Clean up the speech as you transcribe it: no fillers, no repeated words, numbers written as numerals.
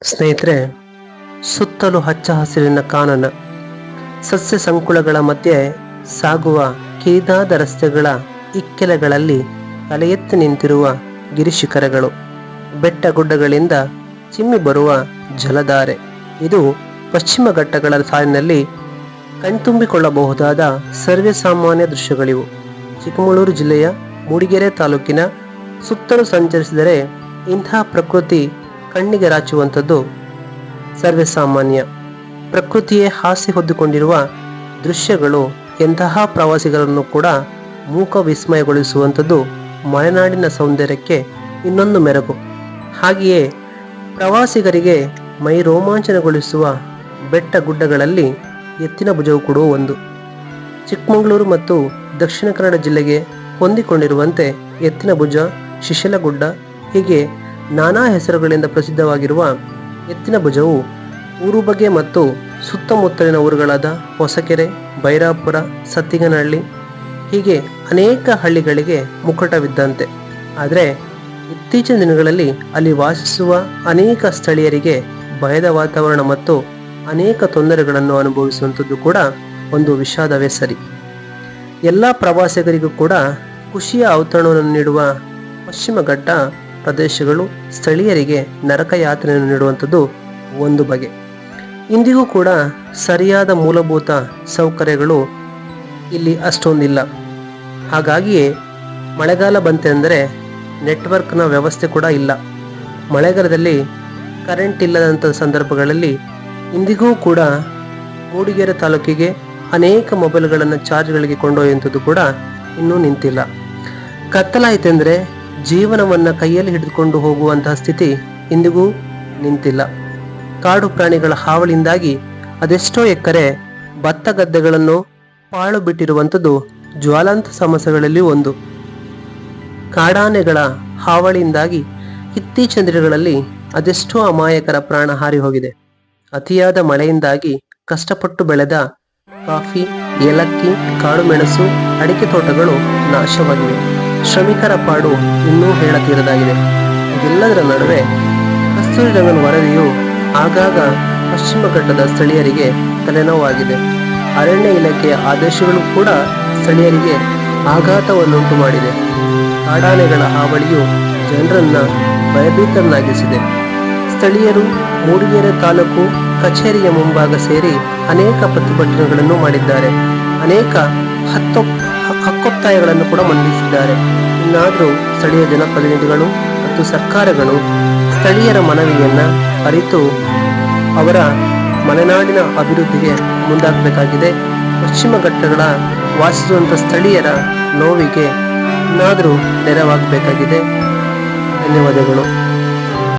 ಸ್ನೇಹಿತರೆ, ಸುತ್ತಲೂ ಹಚ್ಚ ಹಸಿರಿನ ಕಾನನ, ಸಸ್ಯ ಸಂಕುಳಗಳ ಮಧ್ಯೆ ಸಾಗುವ ಕಿರಿದಾದ ರಸ್ತೆಗಳ ಇಕ್ಕೆಲೆಗಳಲ್ಲಿ ತಲೆ ಎತ್ತಿ ನಿಂತಿರುವ ಗಿರಿಶಿಖರಗಳು, ಬೆಟ್ಟ ಗುಡ್ಡಗಳಿಂದ ಚಿಮ್ಮಿ ಬರುವ ಜಲಧಾರೆ. ಇದು ಪಶ್ಚಿಮ ಘಟ್ಟಗಳ ಸಾಲಿನಲ್ಲಿ ಕಣ್ತುಂಬಿಕೊಳ್ಳಬಹುದಾದ ಸರ್ವೇ ಸಾಮಾನ್ಯ ದೃಶ್ಯಗಳಿವು. ಚಿಕ್ಕಮಗಳೂರು ಜಿಲ್ಲೆಯ ಮೂಡಿಗೆರೆ ತಾಲೂಕಿನ ಸುತ್ತಲೂ ಸಂಚರಿಸಿದರೆ ಇಂತಹ ಪ್ರಕೃತಿ ಕಣ್ಣಿಗೆ ರಾಚುವಂಥದ್ದು ಸರ್ವೇ ಸಾಮಾನ್ಯ. ಪ್ರಕೃತಿಯೇ ಹಾಸ್ಯ ಹೊದ್ದುಕೊಂಡಿರುವ ದೃಶ್ಯಗಳು ಎಂತಹ ಪ್ರವಾಸಿಗರನ್ನು ಕೂಡ ಮೂಕ ವಿಸ್ಮಯಗೊಳಿಸುವಂಥದ್ದು ಮಲೆನಾಡಿನ ಸೌಂದರ್ಯಕ್ಕೆ ಇನ್ನೊಂದು ಮೆರುಗು. ಹಾಗೆಯೇ ಪ್ರವಾಸಿಗರಿಗೆ ಮೈ ರೋಮಾಂಚನಗೊಳಿಸುವ ಬೆಟ್ಟ ಗುಡ್ಡಗಳಲ್ಲಿ ಎತ್ತಿನ ಭುಜವು ಕೂಡ ಒಂದು. ಚಿಕ್ಕಮಗಳೂರು ಮತ್ತು ದಕ್ಷಿಣ ಕನ್ನಡ ಜಿಲ್ಲೆಗೆ ಹೊಂದಿಕೊಂಡಿರುವಂತೆ ಎತ್ತಿನ ಭುಜ, ಶಿಶಿಲಗುಡ್ಡ ಹೀಗೆ ನಾನಾ ಹೆಸರುಗಳಿಂದ ಪ್ರಸಿದ್ಧವಾಗಿರುವ ಎತ್ತಿನ ಭುಜವು ಊರುಬಗೆ ಮತ್ತು ಸುತ್ತಮುತ್ತಲಿನ ಊರುಗಳಾದ ಹೊಸಕೆರೆ, ಬೈರಾಪುರ, ಸತ್ತಿಗನಹಳ್ಳಿ ಹೀಗೆ ಅನೇಕ ಹಳ್ಳಿಗಳಿಗೆ ಮುಕ್ಕಟವಿದ್ದಂತೆ. ಆದರೆ ಇತ್ತೀಚಿನ ದಿನಗಳಲ್ಲಿ ಅಲ್ಲಿ ವಾಸಿಸುವ ಅನೇಕ ಸ್ಥಳೀಯರಿಗೆ ಭಯದ ವಾತಾವರಣ ಮತ್ತು ಅನೇಕ ತೊಂದರೆಗಳನ್ನು ಅನುಭವಿಸುವಂಥದ್ದು ಕೂಡ ಒಂದು ವಿಷಾದವೇ ಸರಿ. ಎಲ್ಲ ಪ್ರವಾಸಿಗರಿಗೂ ಕೂಡ ಖುಷಿಯ ಔತಣವನ್ನು ನೀಡುವ ಪಶ್ಚಿಮ ಘಟ್ಟ ಪ್ರದೇಶಗಳು ಸ್ಥಳೀಯರಿಗೆ ನರಕ ಯಾತನೆಯನ್ನು ನೀಡುವಂಥದ್ದು ಒಂದು ಬಗೆ. ಇಂದಿಗೂ ಕೂಡ ಸರಿಯಾದ ಮೂಲಭೂತ ಸೌಕರ್ಯಗಳು ಇಲ್ಲಿ ಅಷ್ಟೊಂದಿಲ್ಲ. ಹಾಗಾಗಿಯೇ ಮಳೆಗಾಲ ಬಂತೆಂದರೆ ನೆಟ್ವರ್ಕ್ನ ವ್ಯವಸ್ಥೆ ಕೂಡ ಇಲ್ಲ. ಮಳೆಗಾಲದಲ್ಲಿ ಕರೆಂಟ್ ಇಲ್ಲದಂಥ ಸಂದರ್ಭಗಳಲ್ಲಿ ಇಂದಿಗೂ ಕೂಡ ಮೂಡಿಗೆರೆ ತಾಲೂಕಿಗೆ ಅನೇಕ ಮೊಬೈಲ್ಗಳನ್ನು ಚಾರ್ಜ್ಗಳಿಗೆ ಕೊಂಡೊಯ್ಯುವಂಥದ್ದು ಕೂಡ ಇನ್ನೂ ನಿಂತಿಲ್ಲ. ಕತ್ತಲಾಯಿತೆಂದರೆ ಜೀವನವನ್ನು ಕೈಯಲ್ಲಿ ಹಿಡಿದುಕೊಂಡು ಹೋಗುವಂತಹ ಸ್ಥಿತಿ ಇಂದಿಗೂ ನಿಂತಿಲ್ಲ. ಕಾಡು ಪ್ರಾಣಿಗಳ ಹಾವಳಿಯಿಂದಾಗಿ ಅದೆಷ್ಟೋ ಎಕರೆ ಭತ್ತ ಗದ್ದೆಗಳನ್ನು ಪಾಳು ಬಿಟ್ಟಿರುವಂಥದ್ದು ಜ್ವಾಲಾಂತ ಸಮಸ್ಯೆಗಳಲ್ಲಿ ಒಂದು. ಕಾಡಾನೆಗಳ ಹಾವಳಿಯಿಂದಾಗಿ ಇತ್ತೀಚಿನ ದಿನಗಳಲ್ಲಿ ಅದೆಷ್ಟೋ ಅಮಾಯಕರ ಪ್ರಾಣ ಹಾರಿ ಹೋಗಿದೆ. ಅತಿಯಾದ ಮಳೆಯಿಂದಾಗಿ ಕಷ್ಟಪಟ್ಟು ಬೆಳೆದ ಕಾಫಿ, ಏಲಕ್ಕಿ, ಕಾಳು ಮೆಣಸು, ಅಡಿಕೆ ತೋಟಗಳು ನಾಶವಾಗಿವೆ. ಶ್ರಮಿಕರ ಪಾಡು ಇನ್ನೂ ಹೇಳತೀರದಾಗಿದೆ. ಇದೆಲ್ಲದರ ನಡುವೆ ಕಸ್ತೂರಿ ರಂಗನ್ ವರದಿಯು ಆಗಾಗ ಪಶ್ಚಿಮ ಘಟ್ಟದ ಸ್ಥಳೀಯರಿಗೆ ತಲೆನೋವಾಗಿದೆ. ಅರಣ್ಯ ಇಲಾಖೆಯ ಆದೇಶಗಳು ಕೂಡ ಸ್ಥಳೀಯರಿಗೆ ಆಘಾತವನ್ನುಂಟು ಮಾಡಿದೆ. ಕಾಡಾನೆಗಳ ಹಾವಳಿಯು ಜನರನ್ನ ಭಯಭೀತರನ್ನಾಗಿಸಿದೆ. ಸ್ಥಳೀಯರು ಮೂಡಿಗೆರೆ ತಾಲೂಕು ಕಚೇರಿಯ ಮುಂಭಾಗ ಸೇರಿ ಅನೇಕ ಪ್ರತಿಭಟನೆಗಳನ್ನು ಮಾಡಿದ್ದಾರೆ. ಅನೇಕ ಹಕ್ಕೊತ್ತಾಯಗಳನ್ನು ಕೂಡ ಮಂಡಿಸಿದ್ದಾರೆ. ಇನ್ನಾದರೂ ಸ್ಥಳೀಯ ಜನಪ್ರತಿನಿಧಿಗಳು ಮತ್ತು ಸರ್ಕಾರಗಳು ಸ್ಥಳೀಯರ ಮನವಿಯನ್ನ ಅರಿತು ಅವರ ಮಲೆನಾಡಿನ ಅಭಿವೃದ್ಧಿಗೆ ಮುಂದಾಗಬೇಕಾಗಿದೆ. ಪಶ್ಚಿಮ ಘಟ್ಟಗಳ ವಾಸಿಸುವಂಥ ಸ್ಥಳೀಯರ ನೋವಿಗೆ ಇನ್ನಾದರೂ ನೆರವಾಗಬೇಕಾಗಿದೆ. ಧನ್ಯವಾದಗಳು.